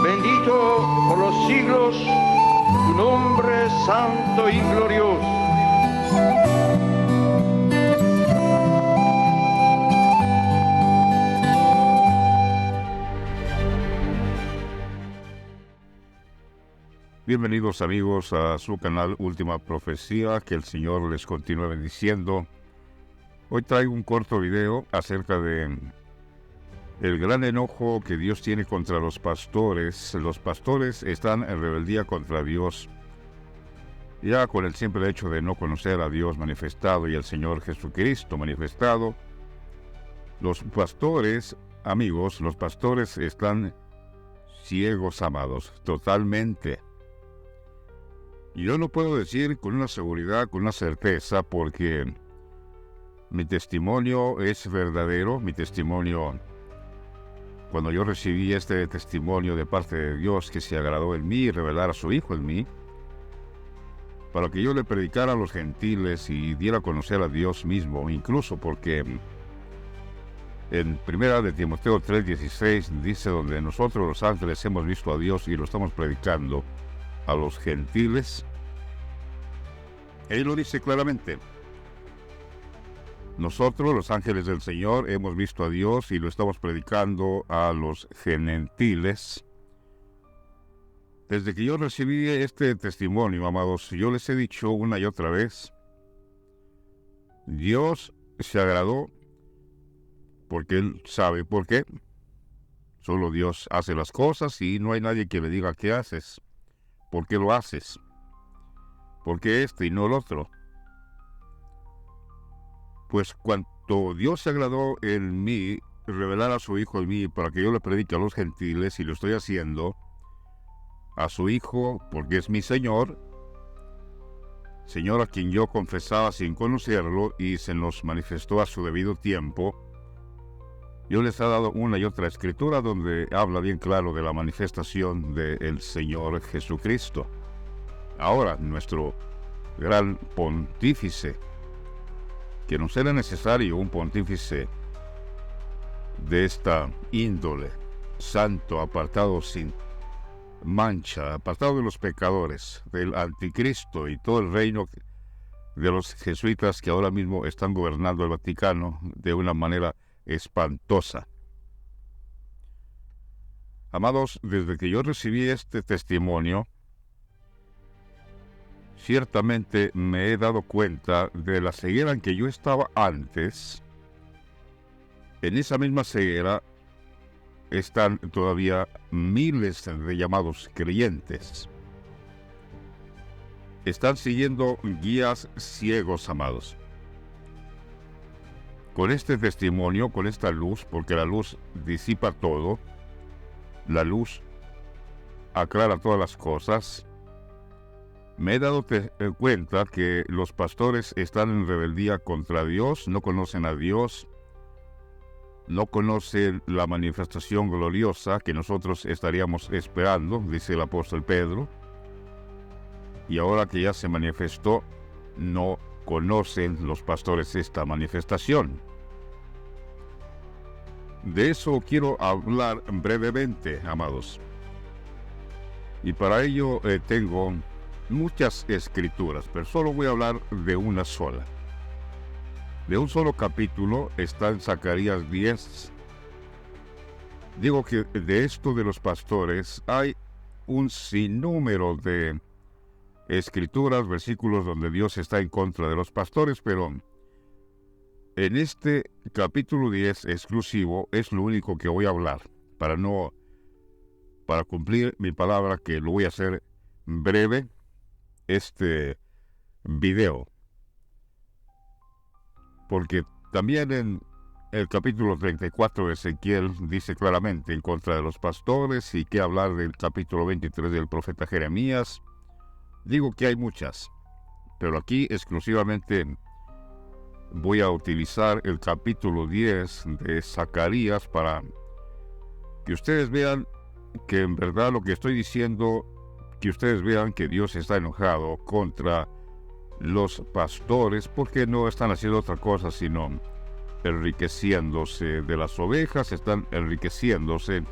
Bendito por los siglos tu nombre santo y glorioso. Bienvenidos amigos a su canal Última Profecía, que el Señor les continúe bendiciendo. Hoy traigo un corto video acerca de el gran enojo que Dios tiene contra los pastores. Los pastores están en rebeldía contra Dios, ya con el simple hecho de no conocer a Dios manifestado y al Señor Jesucristo manifestado. Los pastores, amigos, los pastores están ciegos, amados, totalmente. Y yo no puedo decir con una seguridad, con una certeza, porque mi testimonio es verdadero. Mi testimonio, cuando yo recibí este testimonio de parte de Dios, que se agradó en mí y revelara a su Hijo en mí, para que yo le predicara a los gentiles y diera a conocer a Dios mismo, incluso porque en 1 de Timoteo 3:16 dice, donde nosotros los ángeles hemos visto a Dios y lo estamos predicando a los gentiles. Él lo dice claramente: nosotros los ángeles del Señor hemos visto a Dios y lo estamos predicando a los gentiles. Desde que yo recibí este testimonio, amados, yo les he dicho una y otra vez, Dios se agradó porque Él sabe por qué. Solo Dios hace las cosas y no hay nadie que le diga qué haces. ¿Por qué lo haces? ¿Por qué este y no el otro? Pues cuando Dios se agradó en mí, revelar a su Hijo en mí para que yo le predique a los gentiles, y lo estoy haciendo a su Hijo porque es mi Señor, Señor a quien yo confesaba sin conocerlo y se nos manifestó a su debido tiempo. Yo les he dado una y otra escritura donde habla bien claro de la manifestación del Señor Jesucristo. Ahora, nuestro gran pontífice, que nos era necesario un pontífice de esta índole, santo, apartado sin mancha, apartado de los pecadores, del anticristo y todo el reino de los jesuitas que ahora mismo están gobernando el Vaticano de una manera espantosa. Amados, desde que yo recibí este testimonio, ciertamente me he dado cuenta de la ceguera en que yo estaba antes. En esa misma ceguera están todavía miles de llamados creyentes. Están siguiendo guías ciegos, amados. Con este testimonio, con esta luz, porque la luz disipa todo, la luz aclara todas las cosas, me he dado cuenta que los pastores están en rebeldía contra Dios, no conocen a Dios, no conocen la manifestación gloriosa que nosotros estaríamos esperando, dice el apóstol Pedro, y ahora que ya se manifestó, no conocen los pastores esta manifestación. De eso quiero hablar brevemente, amados. Y para ello tengo muchas escrituras, pero solo voy a hablar de una sola. De un solo capítulo, está en Zacarías 10. Digo que de esto de los pastores hay un sinnúmero de escrituras, versículos donde Dios está en contra de los pastores, pero en este capítulo 10 exclusivo es lo único que voy a hablar, para cumplir mi palabra, que lo voy a hacer breve, este video. Porque también en el capítulo 34 de Ezequiel dice claramente en contra de los pastores, y que hablar del capítulo 23 del profeta Jeremías. Digo que hay muchas, pero aquí exclusivamente voy a utilizar el capítulo 10 de Zacarías para que ustedes vean que en verdad lo que estoy diciendo, que ustedes vean que Dios está enojado contra los pastores, porque no están haciendo otra cosa sino enriqueciéndose de las ovejas, están enriqueciéndose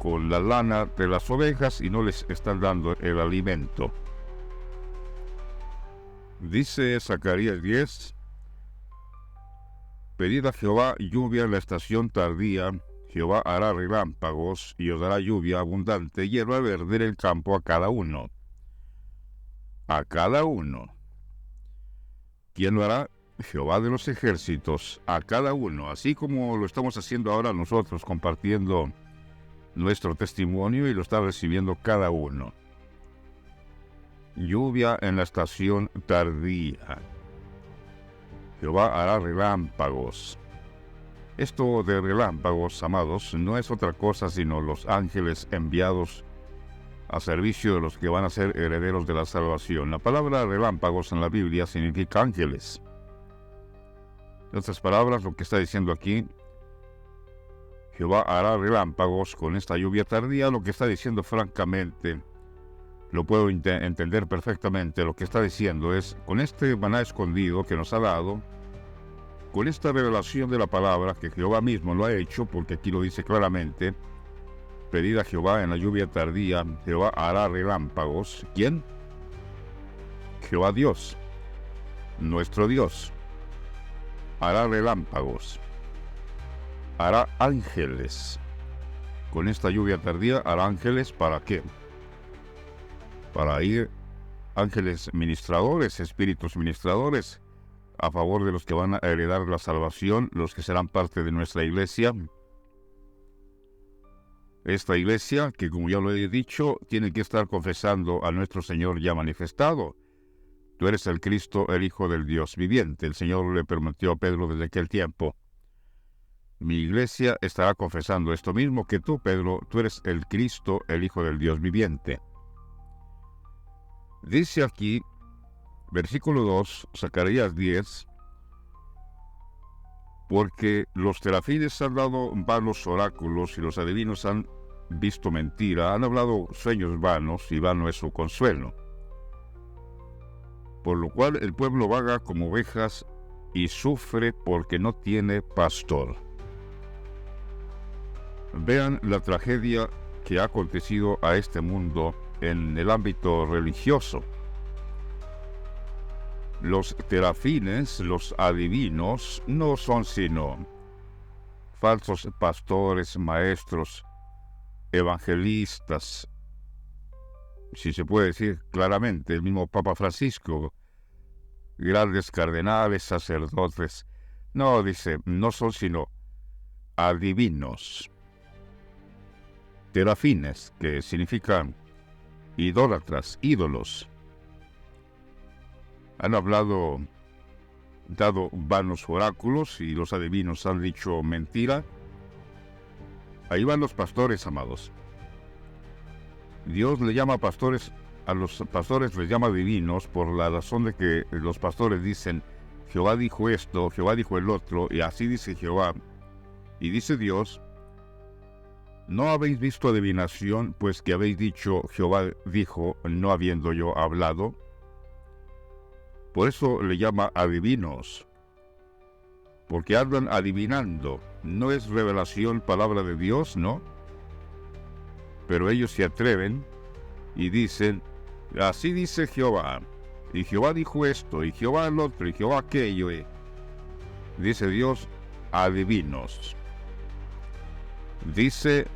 con la lana de las ovejas y no les están dando el alimento. Dice Zacarías 10: pedid a Jehová lluvia en la estación tardía, Jehová hará relámpagos y os dará lluvia abundante, hierba verde en el campo a cada uno. A cada uno. ¿Quién lo hará? Jehová de los ejércitos, a cada uno, así como lo estamos haciendo ahora nosotros, compartiendo nuestro testimonio, y lo está recibiendo cada uno. Lluvia en la estación tardía. Jehová hará relámpagos. Esto de relámpagos, amados, no es otra cosa sino los ángeles enviados a servicio de los que van a ser herederos de la salvación. La palabra relámpagos en la Biblia significa ángeles. En otras palabras, lo que está diciendo aquí, Jehová hará relámpagos con esta lluvia tardía, lo que está diciendo francamente, lo puedo entender perfectamente. Lo que está diciendo es, con este maná escondido que nos ha dado, con esta revelación de la palabra, que Jehová mismo lo ha hecho, porque aquí lo dice claramente, pedid a Jehová en la lluvia tardía, Jehová hará relámpagos. ¿Quién? Jehová Dios, nuestro Dios, hará relámpagos, hará ángeles. Con esta lluvia tardía hará ángeles, ¿para qué? Para ir ángeles ministradores, espíritus ministradores, a favor de los que van a heredar la salvación, los que serán parte de nuestra iglesia. Esta iglesia, que como ya lo he dicho, tiene que estar confesando a nuestro Señor ya manifestado. Tú eres el Cristo, el Hijo del Dios viviente. El Señor le prometió a Pedro desde aquel tiempo. Mi iglesia estará confesando esto mismo, que tú, Pedro, tú eres el Cristo, el Hijo del Dios viviente. Dice aquí, versículo 2, Zacarías 10, porque los terafines han dado vanos oráculos y los adivinos han visto mentira, han hablado sueños vanos y vano es su consuelo. Por lo cual el pueblo vaga como ovejas y sufre porque no tiene pastor. Vean la tragedia que ha acontecido a este mundo en el ámbito religioso. Los terafines, los adivinos, no son sino falsos pastores, maestros, evangelistas, si se puede decir claramente, el mismo Papa Francisco, grandes cardenales, sacerdotes. No, dice, no son sino adivinos. Terafines, que significan idólatras, ídolos. Han hablado, dado vanos oráculos y los adivinos han dicho mentira. Ahí van los pastores, amados. Dios le llama pastores, a los pastores les llama divinos por la razón de que los pastores dicen, Jehová dijo esto, Jehová dijo el otro, y así dice Jehová. Y dice Dios, ¿no habéis visto adivinación, pues que habéis dicho, Jehová dijo, no habiendo yo hablado? Por eso le llama adivinos, porque andan adivinando. No es revelación, palabra de Dios, ¿no? Pero ellos se atreven y dicen, así dice Jehová, y Jehová dijo esto, y Jehová el otro, y Jehová aquello, y dice Dios, adivinos. Dice,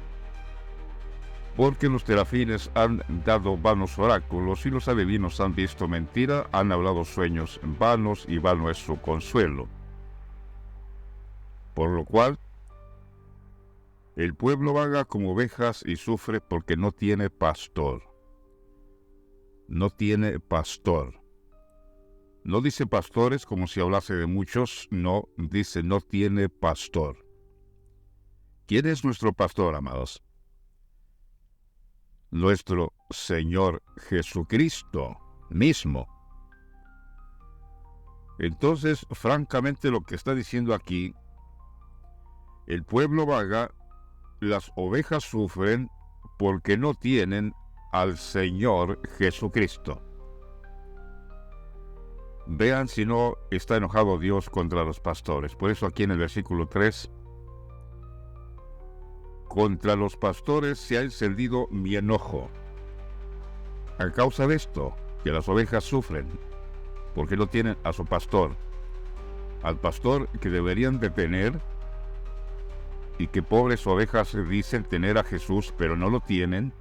porque los terafines han dado vanos oráculos y los adivinos han visto mentira, han hablado sueños vanos y vano es su consuelo. Por lo cual, el pueblo vaga como ovejas y sufre porque no tiene pastor. No tiene pastor. No dice pastores como si hablase de muchos, no, dice no tiene pastor. ¿Quién es nuestro pastor, amados? Nuestro Señor Jesucristo mismo. Entonces, francamente, lo que está diciendo aquí, el pueblo vaga, las ovejas sufren porque no tienen al Señor Jesucristo. Vean si no está enojado Dios contra los pastores. Por eso aquí en el versículo 3, contra los pastores se ha encendido mi enojo. A causa de esto, que las ovejas sufren, porque no tienen a su pastor, al pastor que deberían de tener, y que pobres ovejas dicen tener a Jesús, pero no lo tienen,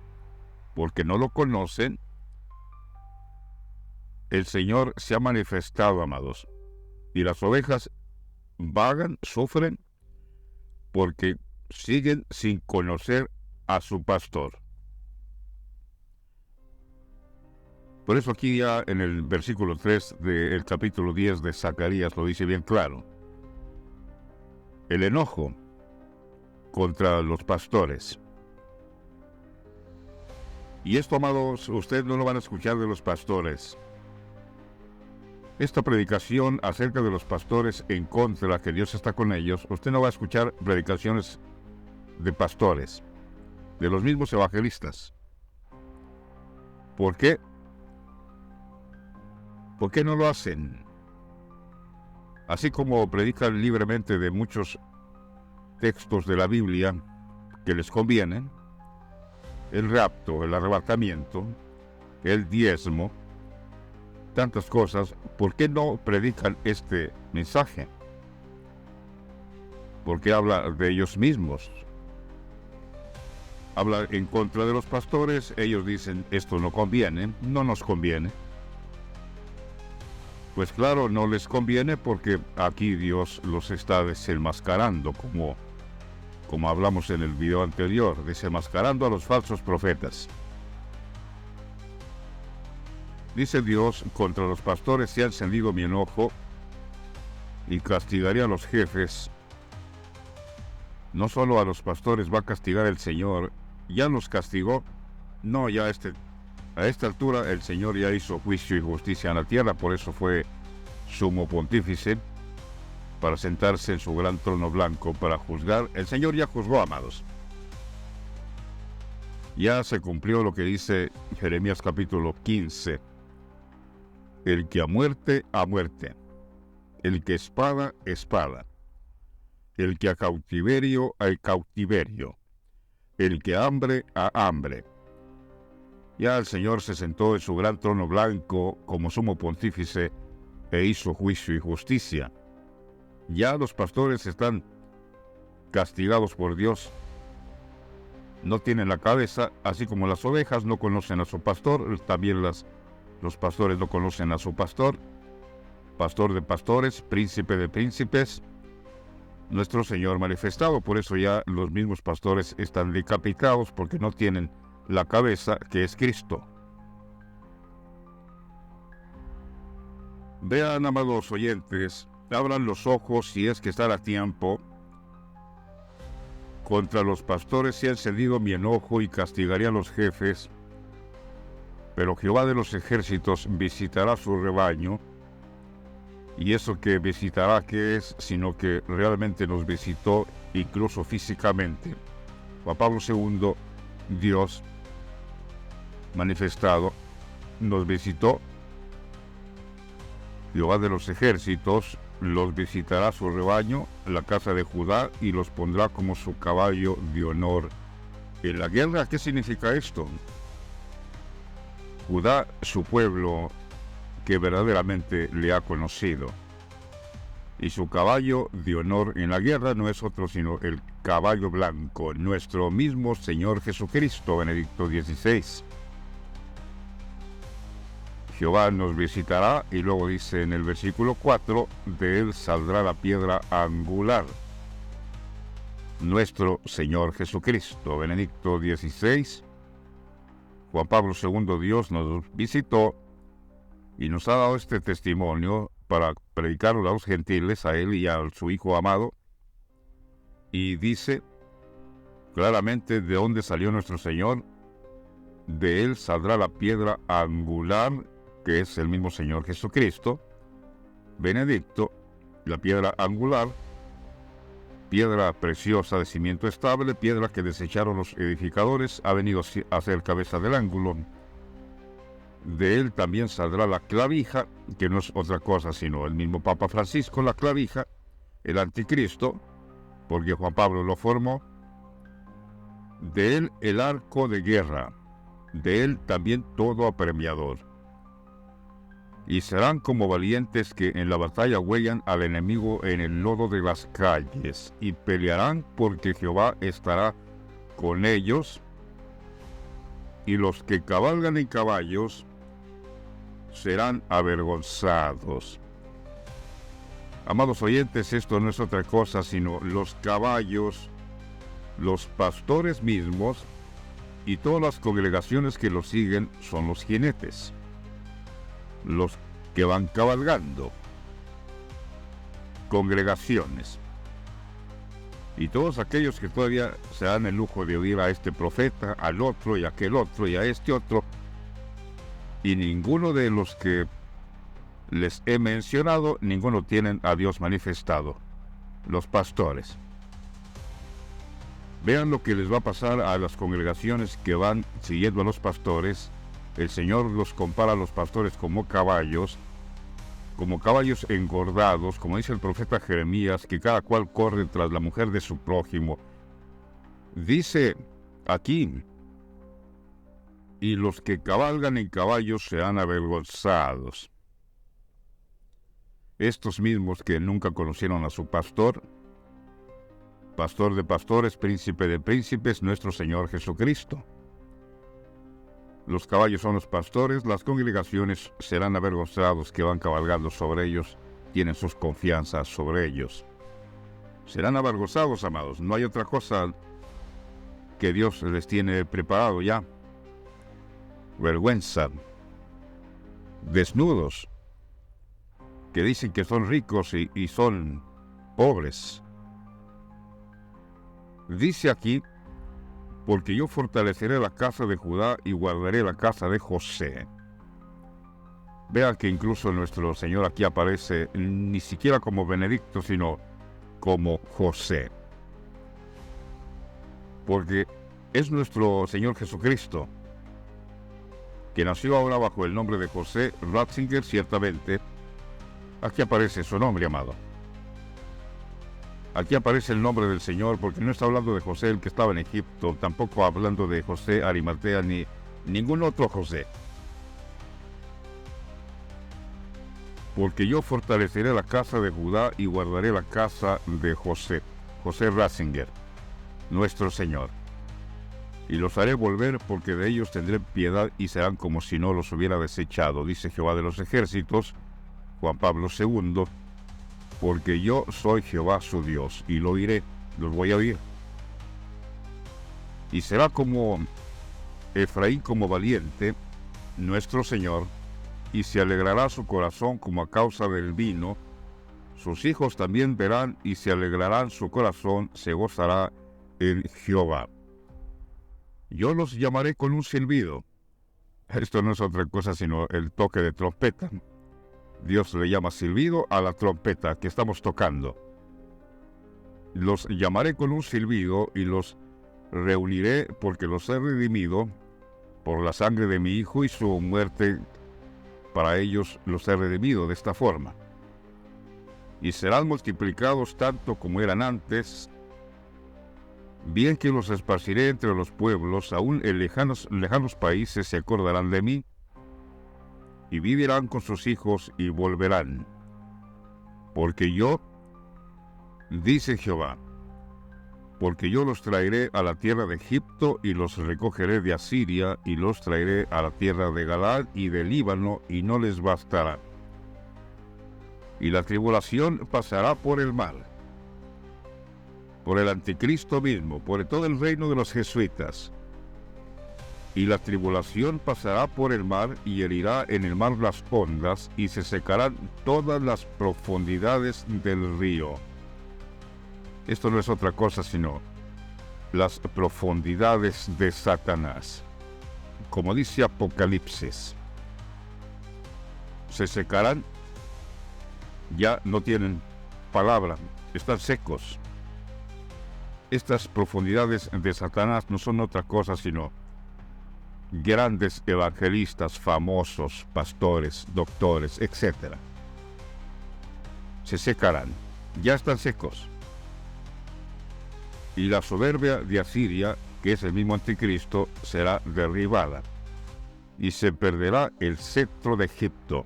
porque no lo conocen. El Señor se ha manifestado, amados, y las ovejas vagan, sufren, porque siguen sin conocer a su pastor. Por eso aquí ya en el versículo 3 del capítulo 10 de Zacarías lo dice bien claro. El enojo contra los pastores. Y esto, amados, ustedes no lo van a escuchar de los pastores. Esta predicación acerca de los pastores en contra, que Dios está con ellos, usted no va a escuchar predicaciones de pastores, de los mismos evangelistas. ¿Por qué? ¿Por qué no lo hacen? Así como predican libremente de muchos textos de la Biblia que les convienen, el rapto, el arrebatamiento, el diezmo, tantas cosas, ¿por qué no predican este mensaje? Porque habla de ellos mismos. Habla en contra de los pastores, ellos dicen, esto no conviene, no nos conviene. Pues claro, no les conviene porque aquí Dios los está desenmascarando, como hablamos en el video anterior, desenmascarando a los falsos profetas. Dice Dios, contra los pastores se ha encendido mi enojo y castigaré a los jefes. No solo a los pastores va a castigar el Señor, ya los castigó. No, ya a esta altura el Señor ya hizo juicio y justicia en la tierra, por eso fue sumo pontífice, para sentarse en su gran trono blanco para juzgar. El Señor ya juzgó, amados. Ya se cumplió lo que dice Jeremías capítulo 15. El que a muerte, a muerte. El que espada, espada. El que a cautiverio, al cautiverio. El que a hambre, a hambre. Ya el Señor se sentó en su gran trono blanco como sumo pontífice e hizo juicio y justicia. Ya los pastores están castigados por Dios. No tienen la cabeza, así como las ovejas no conocen a su pastor, también los pastores no conocen a su pastor. Pastor de pastores, príncipe de príncipes, nuestro Señor manifestado. Por eso ya los mismos pastores están decapitados, porque no tienen la cabeza, que es Cristo. Vean, amados oyentes, abran los ojos si es que están a tiempo. Contra los pastores se ha encendido mi enojo y castigaré a los jefes, pero Jehová de los ejércitos visitará su rebaño. Y eso que visitará, ¿qué es? Sino que realmente nos visitó, incluso físicamente. Juan Pablo II, Dios manifestado, nos visitó. Jehová de los ejércitos los visitará su rebaño, la casa de Judá, y los pondrá como su caballo de honor. En la guerra, ¿qué significa esto? Judá, su pueblo que verdaderamente le ha conocido. Y su caballo de honor en la guerra no es otro sino el caballo blanco, nuestro mismo Señor Jesucristo, Benedicto XVI. Jehová nos visitará, y luego dice en el versículo 4, de él saldrá la piedra angular. Nuestro Señor Jesucristo, Benedicto XVI, Juan Pablo II, Dios nos visitó y nos ha dado este testimonio para predicarlo a los gentiles, a él y a su Hijo amado. Y dice claramente de dónde salió nuestro Señor. De él saldrá la piedra angular, que es el mismo Señor Jesucristo. Benedicto, la piedra angular, piedra preciosa de cimiento estable, piedra que desecharon los edificadores, ha venido a ser cabeza del ángulo. De él también saldrá la clavija, que no es otra cosa sino el mismo Papa Francisco, la clavija, el anticristo, porque Juan Pablo lo formó. de él el arco de guerra, de él también todo apremiador. Y serán como valientes que en la batalla huellan al enemigo en el lodo de las calles, y pelearán porque Jehová estará con ellos, y los que cabalgan en caballos serán avergonzados. Amados oyentes, esto no es otra cosa sino los caballos, los pastores mismos y todas las congregaciones que los siguen son los jinetes, los que van cabalgando, congregaciones. Y todos aquellos que todavía se dan el lujo de oír a este profeta, al otro y a aquel otro y a este otro, y ninguno de los que les he mencionado, ninguno tienen a Dios manifestado, los pastores. Vean lo que les va a pasar a las congregaciones que van siguiendo a los pastores. El Señor los compara a los pastores como caballos engordados, como dice el profeta Jeremías, que cada cual corre tras la mujer de su prójimo. Dice aquí, y los que cabalgan en caballos serán avergonzados. Estos mismos que nunca conocieron a su pastor, pastor de pastores, príncipe de príncipes, nuestro Señor Jesucristo. Los caballos son los pastores, las congregaciones serán avergonzados que van cabalgando sobre ellos, tienen sus confianzas sobre ellos. Serán avergonzados, amados, no hay otra cosa que Dios les tiene preparado ya. Vergüenza, desnudos, que dicen que son ricos y son pobres. Dice aquí, porque yo fortaleceré la casa de Judá y guardaré la casa de José. Vean que incluso nuestro Señor aquí aparece ni siquiera como Benedicto, sino como José. Porque es nuestro Señor Jesucristo, que nació ahora bajo el nombre de José Ratzinger, ciertamente. Aquí aparece su nombre, amado. Aquí aparece el nombre del Señor, porque no está hablando de José el que estaba en Egipto, tampoco hablando de José Arimatea ni ningún otro José. Porque yo fortaleceré la casa de Judá y guardaré la casa de José, José Ratzinger, nuestro Señor. Y los haré volver porque de ellos tendré piedad y serán como si no los hubiera desechado, dice Jehová de los ejércitos, Juan Pablo II, porque yo soy Jehová su Dios, y lo oiré, los voy a oír. Y será como Efraín como valiente, nuestro Señor, y se alegrará su corazón como a causa del vino. Sus hijos también verán y se alegrarán su corazón, se gozará en Jehová. Yo los llamaré con un silbido. Esto no es otra cosa sino el toque de trompeta. Dios le llama silbido a la trompeta que estamos tocando. Los llamaré con un silbido y los reuniré porque los he redimido por la sangre de mi Hijo y su muerte. Para ellos los he redimido de esta forma. Y serán multiplicados tanto como eran antes. Bien que los esparciré entre los pueblos, aún en lejanos países se acordarán de mí, y vivirán con sus hijos y volverán. Porque yo, dice Jehová, porque yo los traeré a la tierra de Egipto y los recogeré de Asiria y los traeré a la tierra de Galaad y del Líbano y no les bastará. Y la tribulación pasará por el mar, por el anticristo mismo, por todo el reino de los jesuitas. Y la tribulación pasará por el mar y herirá en el mar las ondas y se secarán todas las profundidades del río. Esto no es otra cosa sino las profundidades de Satanás. Como dice Apocalipsis, se secarán, ya no tienen palabra, están secos. Estas profundidades de Satanás no son otra cosa sino grandes evangelistas, famosos, pastores, doctores, etc. Se secarán, ya están secos. Y la soberbia de Asiria, que es el mismo anticristo, será derribada y se perderá el cetro de Egipto.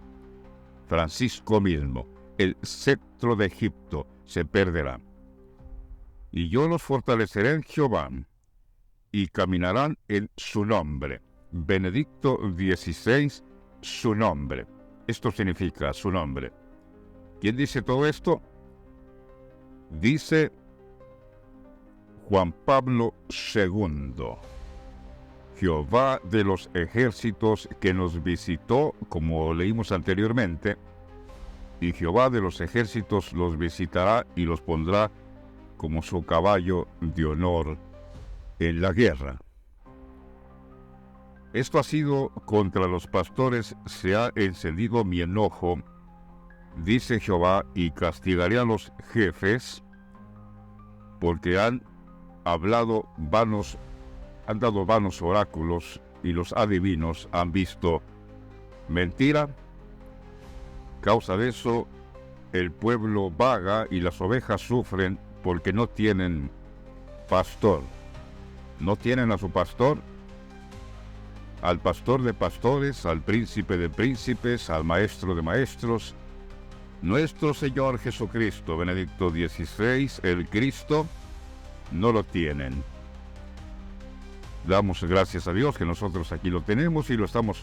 Francisco mismo, el cetro de Egipto se perderá. Y yo los fortaleceré en Jehová, y caminarán en su nombre. Benedicto XVI, su nombre. Esto significa su nombre. ¿Quién dice todo esto? Dice Juan Pablo II, Jehová de los ejércitos, que nos visitó, como leímos anteriormente, y Jehová de los ejércitos los visitará y los pondrá como su caballo de honor en la guerra. Esto ha sido contra los pastores, se ha encendido mi enojo, dice Jehová, y castigaré a los jefes, porque han dado vanos oráculos, y los adivinos han visto mentira. Causa de eso, el pueblo vaga y las ovejas sufren porque no tienen pastor. No tienen a su pastor, al pastor de pastores, al príncipe de príncipes, al maestro de maestros, nuestro Señor Jesucristo, Benedicto XVI, el Cristo, no lo tienen. Damos gracias a Dios que nosotros aquí lo tenemos y lo estamos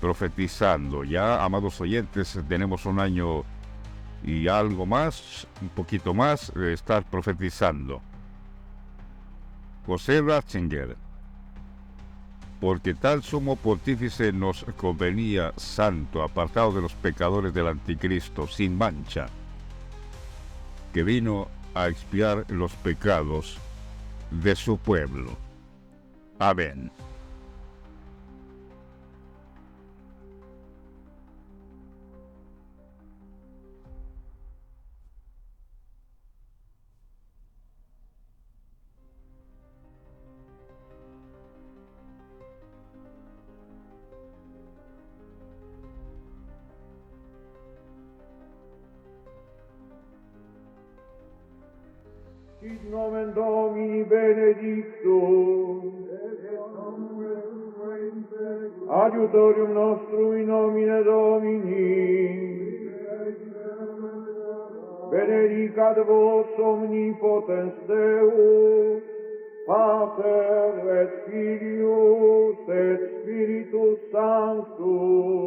profetizando. Ya, amados oyentes, tenemos un año y algo más, un poquito más, de estar profetizando. José Ratzinger: porque tal sumo pontífice nos convenía, santo, apartado de los pecadores del anticristo, sin mancha, que vino a expiar los pecados de su pueblo. Amén. Sit nomen Domini benedictum, adiutorium nostrum in nomine Domini, benedicat vos omnipotens Deus, Pater et Filius et Spiritus Sanctus,